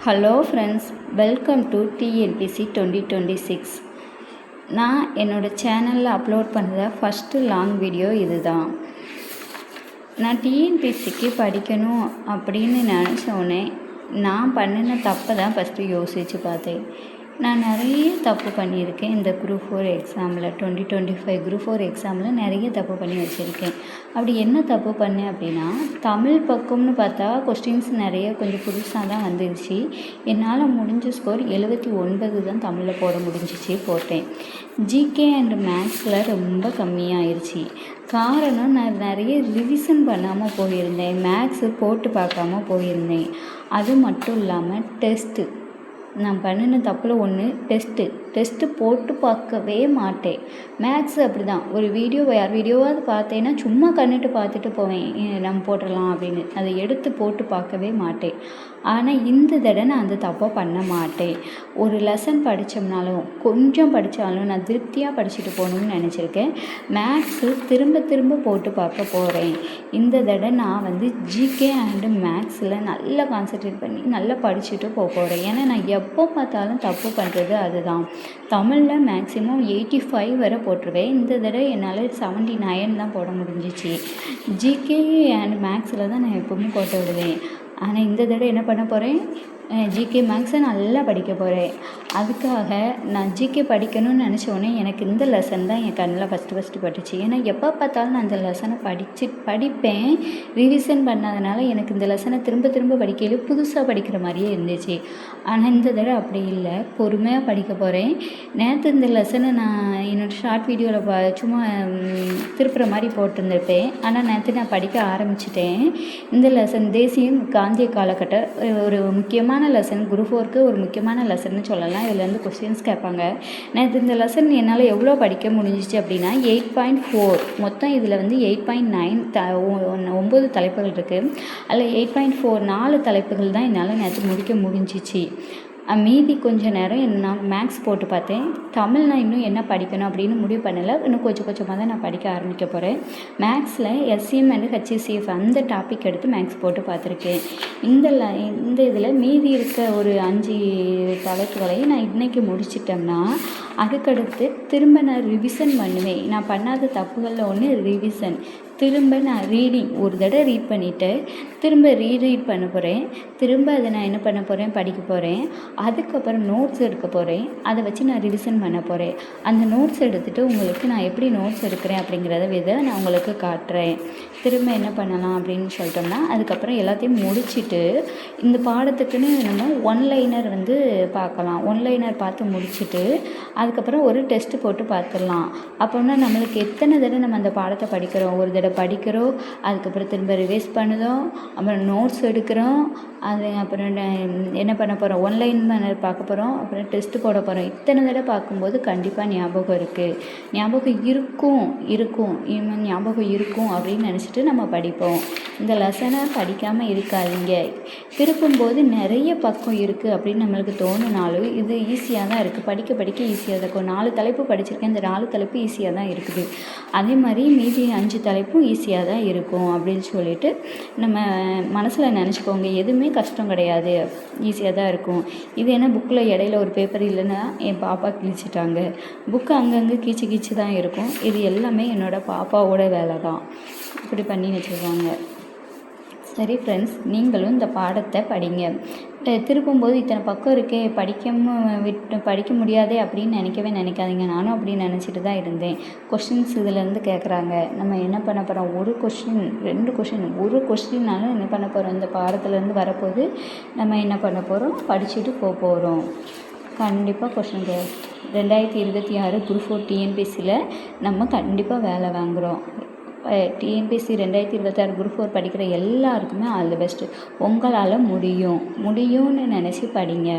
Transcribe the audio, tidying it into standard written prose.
Hello friends, welcome to TNPSC 2026. நான் என்னோடய சேனலில் அப்லோட் பண்ணுற ஃபஸ்ட்டு லாங் வீடியோ இது தான். நான் டிஎன்பிசிக்கு படிக்கணும் அப்படின்னு நினச்சோடனே நான் பண்ணின தப்பை தான் ஃபஸ்ட்டு யோசித்து பார்த்தேன். நான் நிறைய தப்பு பண்ணியிருக்கேன். இந்த குரூப் 4 எக்ஸாமில் 2025 குரூப் 4 எக்ஸாமில் நிறைய தப்பு பண்ணி வச்சுருக்கேன். அப்படி என்ன தப்பு பண்ணேன் அப்படின்னா, தமிழ் பக்கம்னு பார்த்தா கொஸ்டின்ஸ் நிறைய கொஞ்சம் புதுசாக தான் வந்துருச்சு. என்னால் முடிஞ்ச ஸ்கோர் 79 தான் தமிழில் போட முடிஞ்சிச்சு, போட்டேன். ஜிகே அண்ட் மேக்ஸில் ரொம்ப கம்மியாகிருச்சு. காரணம், நான் நிறைய ரிவிஷன் பண்ணாமல் போயிருந்தேன். மேக்ஸு போட்டு பார்க்காம போயிருந்தேன். அது மட்டும் இல்லாமல் டெஸ்ட்டு, நான் பண்ணின தப்பில் ஒன்று டெஸ்ட்டு போட்டு பார்க்கவே மாட்டேன். மேக்ஸு அப்படி தான். ஒரு யார் வீடியோவாவது பார்த்தேன்னா சும்மா கண்ணிட்டு பார்த்துட்டு போவேன், நம்ம போட்டுடலாம் அப்படின்னு. அதை எடுத்து போட்டு பார்க்கவே மாட்டேன். ஆனால் இந்த தடவை நான் அந்த தப்பை பண்ண மாட்டேன். ஒரு லெசன் படித்தோம்னாலும் கொஞ்சம் படித்தாலும் நான் திருப்தியாக படிச்சுட்டு போகணும்னு நினச்சிருக்கேன். மேக்ஸு திரும்ப போட்டு பார்க்க போகிறேன். இந்த தடவை நான் ஜிகே அண்டு மேக்ஸில் நல்லா கான்சன்ட்ரேட் பண்ணி நல்லா படிச்சுட்டு போகிறேன். ஏன்னா நான் எப்போ பார்த்தாலும் தப்பு பண்ணுறது அதுதான். தமிழில் மேக்ஸிமம் 85 வரை போட்டுருவேன். இந்த தடவை என்னால் 79 தான் போட முடிஞ்சிச்சு. ஜிகே அண்ட் மேக்ஸில் தான் நான் எப்போவுமே கோட்டை விடுவேன். ஆனால் இந்த தடவை என்ன பண்ண போகிறேன், ஜிகே மேக்ஸை நல்லா படிக்க போகிறேன். அதுக்காக நான் ஜிகே படிக்கணும்னு நினச்சோடனே எனக்கு இந்த லெசன் தான் என் கண்ணில் ஃபஸ்ட்டு பட்டுச்சு. ஏன்னா எப்போ பார்த்தாலும் நான் அந்த லெசனை படிப்பேன். ரிவிஷன் பண்ணாதனால எனக்கு இந்த லெசனை திரும்ப படிக்கையில் புதுசாக படிக்கிற மாதிரியே இருந்துச்சு. ஆனால் இந்த தடவை அப்படி இல்லை, பொறுமையாக படிக்க போகிறேன். நேற்று இந்த லெசனை நான் என்னோடய ஷார்ட் வீடியோவில் சும்மா திருப்புற மாதிரி போட்டிருந்திருப்பேன். ஆனால் நேற்று நான் படிக்க ஆரம்பிச்சிட்டேன். இந்த லெசன் தேசியம் காந்திய காலகட்ட ஒரு முக்கியமான லெசன், குரூப் 4க்கு ஒரு முக்கியமான லெசன்னு சொல்லலாம். இதுலேருந்து கொஸ்டின்ஸ் கேட்பாங்க. நேற்று இந்த லெசன் என்னால் எவ்வளோ படிக்க முடிஞ்சிச்சு அப்படின்னா 8.4. மொத்தம் இதில் 8.9 9 தலைப்புகள் இருக்குது. அதில் 8.4 4 தலைப்புகள் தான் என்னால் நேற்று முடிக்க முடிஞ்சிச்சு. மீதி கொஞ்சம் நேரம் நான் மேக்ஸ் போட்டு பார்த்தேன். தமிழ் நான் இன்னும் என்ன படிக்கணும் அப்படின்னு முடிவு பண்ணலை. இன்னும் கொஞ்சமாக தான் நான் படிக்க ஆரம்பிக்க போகிறேன். மேக்ஸில் எஸ்சிஎம் அண்ட் ஹெச்சிசிஎஃப் அந்த டாபிக் எடுத்து மேக்ஸ் போட்டு பார்த்துருக்கேன். இந்த இதில் மீதி இருக்க ஒரு 5 தலைப்புகளையும் நான் இன்றைக்கி முடிச்சிட்டோம்னா அதுக்கடுத்து திரும்ப நான் ரிவிஷன் பண்ணுவேன். நான் பண்ணாத தப்புகளில் ஒன்று ரிவிஷன். திரும்ப நான் ரீடிங் ஒரு தடவை ரீட் பண்ணிவிட்டு திரும்ப ரீட் பண்ண போகிறேன். திரும்ப அதை நான் என்ன பண்ண போகிறேன், படிக்க போகிறேன். அதுக்கப்புறம் நோட்ஸ் எடுக்க போகிறேன். அதை வச்சு நான் ரிவிஷன் பண்ண போகிறேன். அந்த நோட்ஸ் எடுத்துகிட்டு உங்களுக்கு நான் எப்படி நோட்ஸ் எடுக்கிறேன் அப்படிங்கிறத நான் உங்களுக்கு காட்டுறேன். திரும்ப என்ன பண்ணலாம் அப்படின்னு சொல்லிட்டோம்னா, அதுக்கப்புறம் எல்லாத்தையும் முடிச்சுட்டு இந்த பாடத்துக்குன்னு நம்ம ஒன்லைனர் பார்க்கலாம். ஒன்லைனர் பார்த்து முடிச்சுட்டு அதுக்கப்புறம் ஒரு டெஸ்ட்டு போட்டு பார்த்துடலாம். அப்போனா நம்மளுக்கு எத்தனை தடவை நம்ம அந்த பாடத்தை படிக்கிறோம், ஒரு தடவை படிக்கிறோம், அதுக்கப்புறம் திரும்ப ரிவைஸ் பண்ணுதோம், அப்புறம் நோட்ஸ் எடுக்கிறோம், அது அப்புறம் என்ன பண்ண போகிறோம், ஒன்லைனர் பார்க்க போகிறோம், அப்புறம் டெஸ்ட்டு போட போகிறோம். இத்தனை தடவை பார்க்கும்போது கண்டிப்பாக ஞாபகம் இருக்குது, ஞாபகம் இருக்கும் அப்படின்னு நினச்சிட்டு நம்ம படிப்போம். இந்த லெசனை படிக்காமல் இருக்காதீங்க. திருப்பும்போது நிறைய பக்கம் இருக்குது அப்படின்னு நம்மளுக்கு தோணுனாலும் இது ஈஸியாக தான் இருக்குது. படிக்க ஈஸியாக தான் இருக்கும். 4 தலைப்பு படிச்சிருக்கேன். இந்த 4 தலைப்பு ஈஸியாக தான் இருக்குது. அதே மாதிரி மீதி 5 தலைப்பும் ஈஸியாக தான் இருக்கும் அப்படின்னு சொல்லிட்டு நம்ம மனசில் நினச்சிக்கோங்க. எதுவுமே கஷ்டம் கிடையாது, ஈஸியாக தான் இருக்கும். இது என்ன புக்கில் இடையில ஒரு பேப்பர் இல்லைன்னா என் பாப்பா கிழிச்சிட்டாங்க. புக்கு அங்கங்கே கீச்சு தான் இருக்கும். இது எல்லாமே என்னோடய பாப்பாவோட வேலை தான். இப்படி பண்ணி வச்சுருக்காங்க. சரி ஃப்ரெண்ட்ஸ், நீங்களும் இந்த பாடத்தை படிங்க. திருப்பும்போது இத்தனை பக்கம் இருக்கே, படிக்க முடியாதே அப்படின்னு நினைக்காதீங்க. நானும் அப்படின்னு நினச்சிட்டு தான் இருந்தேன். கொஸ்டின்ஸ் இதிலேருந்து கேட்குறாங்க. நம்ம என்ன பண்ண போகிறோம், ஒரு கொஸ்டின் 2 கொஸ்டின்னாலும் என்ன பண்ண போகிறோம், இந்த பாடத்துலேருந்து வரப்போது நம்ம என்ன பண்ண போகிறோம், படிச்சுட்டு போகிறோம். கண்டிப்பாக கொஸ்டின் 2026 குரூப் 4 டிஎன்பிசியில் நம்ம கண்டிப்பாக வேலை வாங்குகிறோம். டிஎன்பிசி 2026 குரூப் 4 படிக்கிற எல்லாருக்குமே ஆல் தி பெஸ்ட்டு. உங்களால் முடியும்னு நினச்சி படிங்க.